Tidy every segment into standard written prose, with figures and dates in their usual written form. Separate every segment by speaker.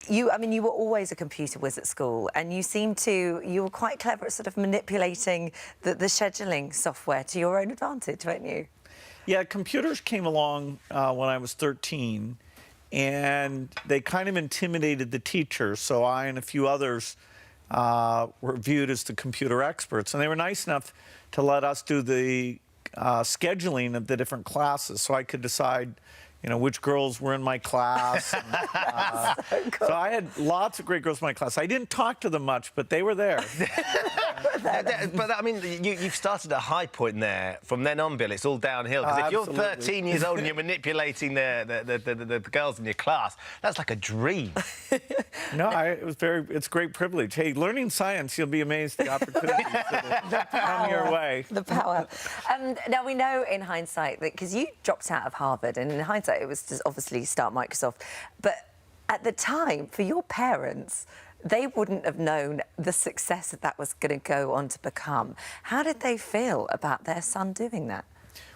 Speaker 1: I mean, you were always a computer whiz at school, and you were quite clever at sort of manipulating the scheduling software to your own advantage, weren't you?
Speaker 2: Yeah, computers came along when I was 13, and they kind of intimidated the teachers, so I and a few others were viewed as the computer experts, and they were nice enough to let us do the scheduling of the different classes, so I could decide, you know, which girls were in my class. And,
Speaker 1: so cool.
Speaker 2: So I had lots of great girls in my class. I didn't talk to them much, but they were there.
Speaker 3: But I mean, you've started a high point there. From then on, Bill, it's all downhill. Because if you're 13 years old and you're manipulating the girls in your class, that's like a dream.
Speaker 2: No, it's a great privilege. Hey, learning science, you'll be amazed at the opportunities that come your way.
Speaker 1: The power. Now, we know in hindsight that, because you dropped out of Harvard, and in hindsight it was to obviously start Microsoft, but at the time, for your parents, they wouldn't have known the success that was going to go on to become. How did they feel about their son doing that?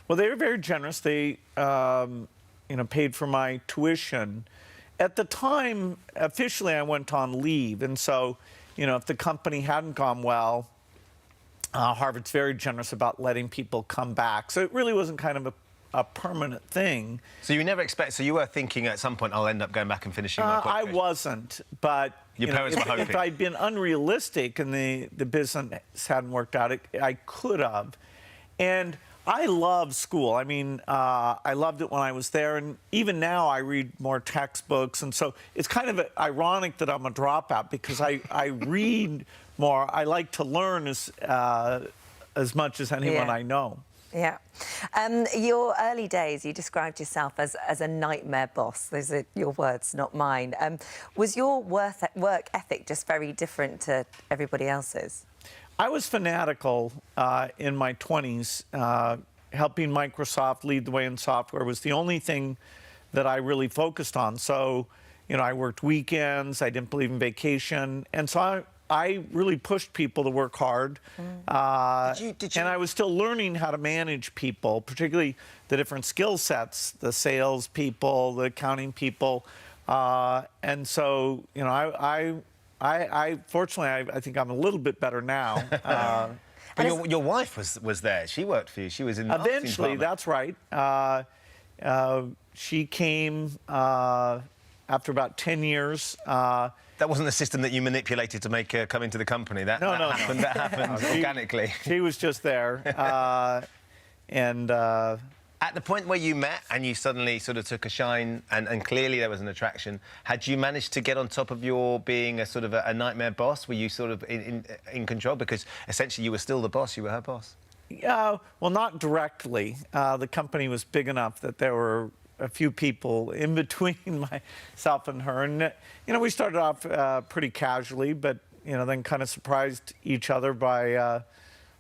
Speaker 2: Well, they were very generous. They, you know, paid for my tuition. At the time, officially, I went on leave, and so, you know, if the company hadn't gone well, Harvard's very generous about letting people come back. So it really wasn't kind of a permanent thing.
Speaker 3: So you never expect... So you were thinking at some point, I'll end up going back and finishing my qualification?
Speaker 2: I wasn't, but...
Speaker 3: Your parents were hoping.
Speaker 2: If I'd been unrealistic and the business hadn't worked out, I could have. And I love school. I mean, I loved it when I was there, and even now I read more textbooks, and so it's kind of ironic that I'm a dropout because I read more. I like to learn as much as anyone I know.
Speaker 1: Yeah. Your early days, you described yourself as a nightmare boss. Those are your words, not mine. Was your work ethic just very different to everybody else's?
Speaker 2: I was fanatical in my 20s. Helping Microsoft lead the way in software was the only thing that I really focused on. So, you know, I worked weekends, I didn't believe in vacation, and so I really pushed people to work hard. Did you? And I was still learning how to manage people, particularly the different skill sets, the sales people, the accounting people. And so, you know, fortunately, I think I'm a little bit better now.
Speaker 3: But your wife was there. She worked for you. She was in the
Speaker 2: eventually, that's right. She came after about 10 years.
Speaker 3: That wasn't the system that you manipulated to make her come into the company. That happened organically.
Speaker 2: She was just there.
Speaker 3: At the point where you met and you suddenly sort of took a shine and clearly there was an attraction, had you managed to get on top of your being a sort of a nightmare boss? Were you sort of in control? Because essentially you were still the boss, you were her boss.
Speaker 2: Yeah, well, not directly. The company was big enough that there were a few people in between myself and her. And, you know, we started off pretty casually, but, you know, then kind of surprised each other by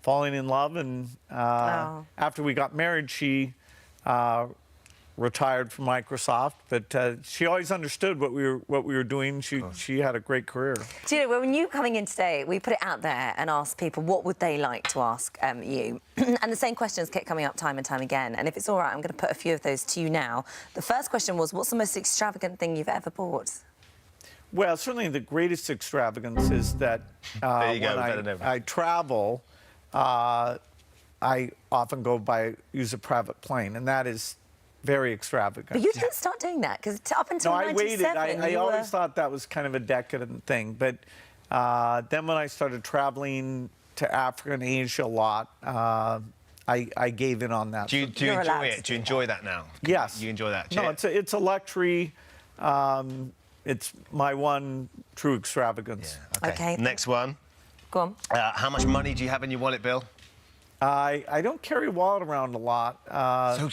Speaker 2: falling in love. And after we got married, she retired from Microsoft, but she always understood what we were doing. She had a great career.
Speaker 1: Do you know, when you coming in today, we put it out there and asked people what would they like to ask you, and the same questions kept coming up time and time again. And if it's all right, I'm going to put a few of those to you now. The first question was, what's the most extravagant thing you've ever bought?
Speaker 2: Well, certainly the greatest extravagance is that when I travel, I often use a private plane, and that is very extravagant.
Speaker 1: But you didn't start doing that, because up until 97...
Speaker 2: No, I waited. I always thought that was kind of a decadent thing. But then when I started traveling to Africa and Asia a lot, I gave in on that.
Speaker 3: Do you enjoy it? Do you enjoy that now?
Speaker 2: Yes.
Speaker 3: You enjoy that?
Speaker 2: No, it's a luxury. It's my one true extravagance.
Speaker 3: Yeah. Okay. Next one.
Speaker 1: Go on.
Speaker 3: How much money do you have in your wallet, Bill?
Speaker 2: I don't carry a wallet around a lot.
Speaker 3: So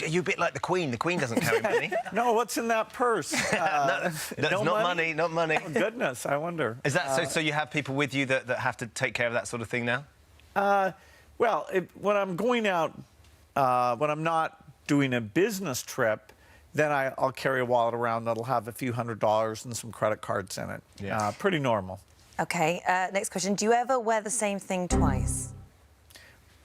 Speaker 3: are you a bit like the Queen? The Queen doesn't carry money.
Speaker 2: No, what's in that purse?
Speaker 3: No money? Not money.
Speaker 2: Oh, goodness, I wonder.
Speaker 3: Is that so you have people with you that have to take care of that sort of thing now?
Speaker 2: Well, when I'm going out, when I'm not doing a business trip, then I'll carry a wallet around that'll have a few $100s and some credit cards in it. Yeah. Pretty normal.
Speaker 1: OK, next question. Do you ever wear the same thing twice?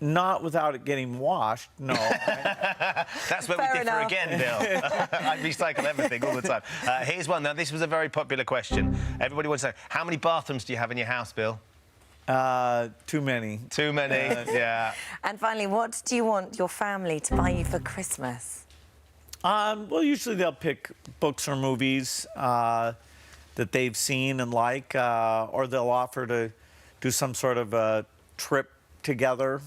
Speaker 2: Not without it getting washed, no.
Speaker 3: That's where
Speaker 1: Fair
Speaker 3: we differ
Speaker 1: enough.
Speaker 3: again, Bill. I recycle everything all the time. Here's one. Now, this was a very popular question. Everybody wants to know, how many bathrooms do you have in your house, Bill?
Speaker 2: Too many.
Speaker 3: Too many, yeah.
Speaker 1: And finally, what do you want your family to buy you for Christmas?
Speaker 2: Well, usually they'll pick books or movies that they've seen and like, or they'll offer to do some sort of a trip together.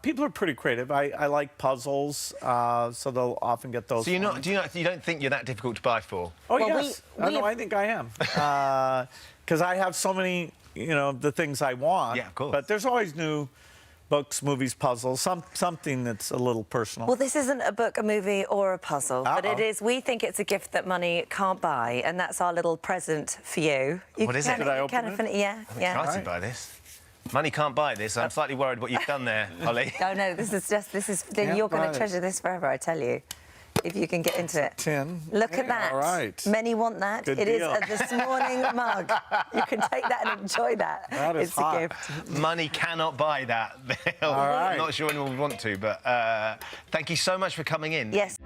Speaker 2: People are pretty creative. I like puzzles, so they'll often get those.
Speaker 3: So you don't think you're that difficult to buy for?
Speaker 2: Oh,
Speaker 1: Well,
Speaker 2: yes.
Speaker 1: we
Speaker 2: I think I am. Because I have so many, the things I want.
Speaker 3: Yeah, of course.
Speaker 2: But there's always new books, movies, puzzles, something that's a little personal.
Speaker 1: Well, this isn't a book, a movie, or a puzzle, but it
Speaker 2: Uh-oh.
Speaker 1: is. We think it's a gift that money can't buy, and that's our little present for you.
Speaker 3: What is it?
Speaker 2: Did I open it?
Speaker 1: Yeah,
Speaker 3: I'm
Speaker 1: yeah.
Speaker 3: excited by this. Money can't buy this. I'm slightly worried what you've done there, Holly.
Speaker 1: No, no, this is.
Speaker 2: Can't
Speaker 1: You're going
Speaker 2: buy
Speaker 1: to
Speaker 2: it.
Speaker 1: treasure this forever, I tell you. If you can get into it.
Speaker 2: Tin.
Speaker 1: Look
Speaker 2: Yeah,
Speaker 1: at that.
Speaker 2: all right.
Speaker 1: Many want that.
Speaker 2: Good
Speaker 1: It is
Speaker 2: deal.
Speaker 1: a This Morning mug. You can take that and enjoy that.
Speaker 2: That is
Speaker 1: it's
Speaker 2: hot.
Speaker 1: a gift.
Speaker 3: Money cannot buy that, Bill.
Speaker 2: All right.
Speaker 3: I'm not sure anyone would want to, but thank you so much for coming in.
Speaker 1: Yes.